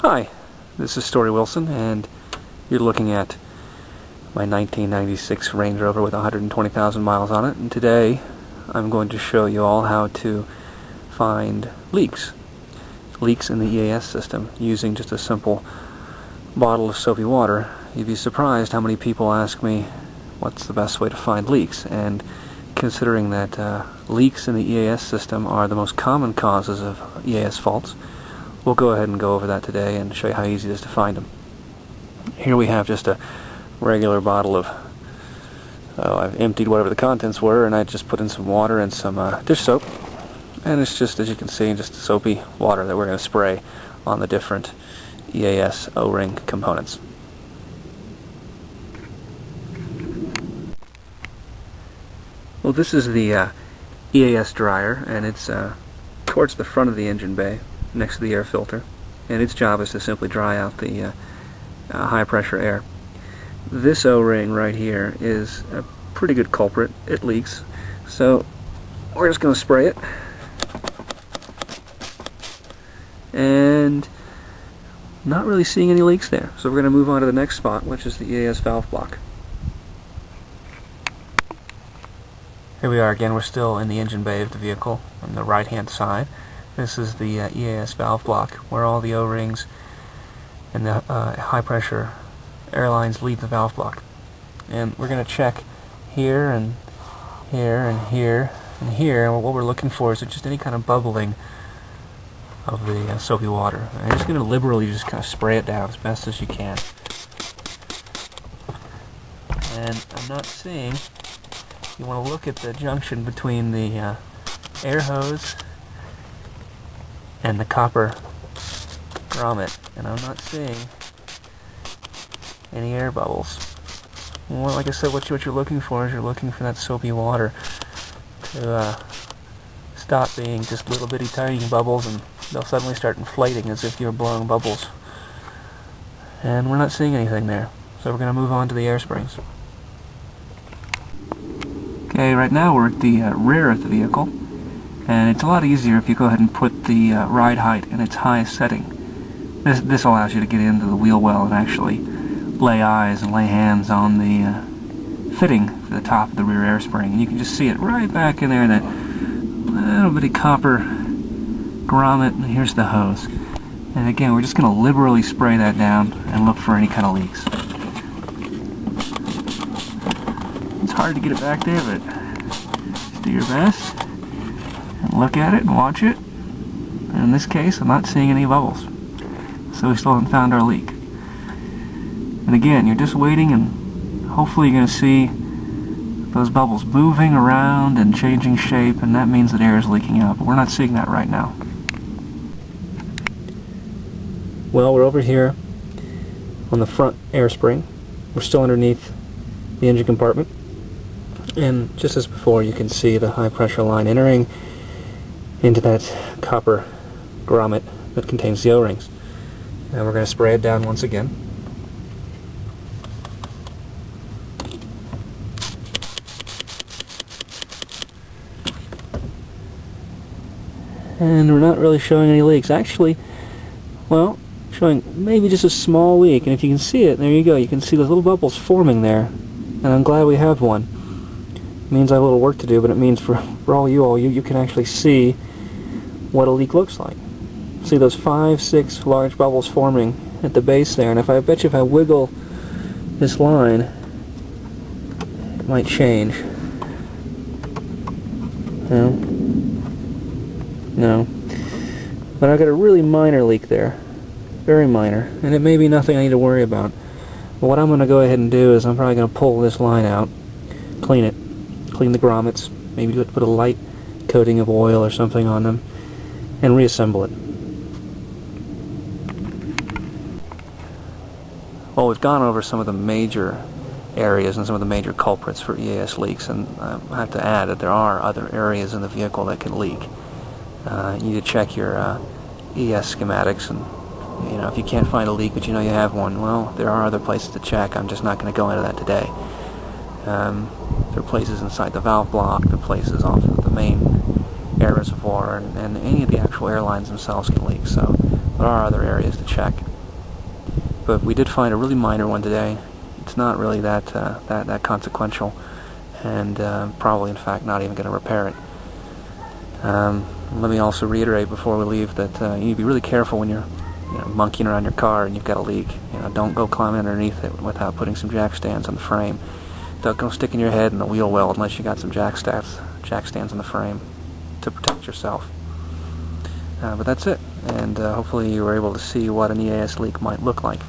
Hi, this is Story Wilson, and you're looking at my 1996 Range Rover with 120,000 miles on it, and today I'm going to show you all how to find leaks in the EAS system using just a simple bottle of soapy water. You'd be surprised how many people ask me what's the best way to find leaks, and considering that leaks in the EAS system are the most common causes of EAS faults, we'll go ahead and go over that today and show you how easy it is to find them. Here we have just a regular bottle of, I've emptied whatever the contents were, and I just put in some water and some dish soap, and it's just, as you can see, just soapy water that we're going to spray on the different EAS O-ring components. Well, this is the EAS dryer, and it's towards the front of the engine bay, next to the air filter, and its job is to simply dry out the high pressure air. This O-ring right here is a pretty good culprit. It leaks, so we're just going to spray it, and not really seeing any leaks there, so we're going to move on to the next spot, which is the EAS valve block. Here we are again. We're still in the engine bay of the vehicle on the right hand side. This is the EAS valve block, where all the O-rings and the high pressure air lines leave the valve block. And we're going to check here and here and here and here, and what we're looking for is just any kind of bubbling of the soapy water. And you're just going to liberally just kind of spray it down as best as you can. And I'm not seeing, you want to look at the junction between the air hose and the copper grommet, and I'm not seeing any air bubbles. Well, like I said, what you're looking for is you're looking for that soapy water to stop being just little bitty tiny bubbles, and they'll suddenly start inflating as if you're blowing bubbles. And we're not seeing anything there, so we're going to move on to the air springs. Okay, right now we're at the rear of the vehicle, and it's a lot easier if you go ahead and put the ride height in its highest setting. This allows you to get into the wheel well and actually lay eyes and lay hands on the fitting for the top of the rear air spring, and you can just see it right back in there, that little bitty copper grommet, and here's the hose. And again, we're just going to liberally spray that down and look for any kind of leaks. It's hard to get it back there, but just do your best and look at it and watch it. And in this case, I'm not seeing any bubbles, so we still haven't found our leak. And again, you're just waiting, and hopefully you're going to see those bubbles moving around and changing shape, and that means that air is leaking out, but we're not seeing that right now. Well, we're over here on the front air spring. We're still underneath the engine compartment, and just as before, you can see the high pressure line entering into that copper grommet that contains the O-rings. And we're going to spray it down once again. And we're not really showing any leaks. Actually, well, showing maybe just a small leak, and if you can see it, there you go, you can see those little bubbles forming there, and I'm glad we have one. It means I have a little work to do, but it means for all you can actually see what a leak looks like. See those 5-6 large bubbles forming at the base there, and I bet you if I wiggle this line, it might change. No. But I've got a really minor leak there. Very minor. And it may be nothing I need to worry about. But what I'm going to go ahead and do is I'm probably going to pull this line out, clean it, clean the grommets, maybe put a light coating of oil or something on them, and reassemble it. Well, we've gone over some of the major areas and some of the major culprits for EAS leaks, and I have to add that there are other areas in the vehicle that can leak. You need to check your EAS schematics, and if you can't find a leak but you know you have one, well, there are other places to check. I'm just not going to go into that today. There are places inside the valve block, there are places off of the main air reservoir, and any of the actual airlines themselves can leak, so there are other areas to check. But we did find a really minor one today. It's not really that consequential, and probably in fact not even going to repair it. Let me also reiterate before we leave that you need to be really careful when you're monkeying around your car and you've got a leak. Don't go climbing underneath it without putting some jack stands on the frame. Don't go sticking your head in the wheel well unless you got some jack stands on the frame to protect yourself. But that's it, and hopefully you were able to see what an EAS leak might look like.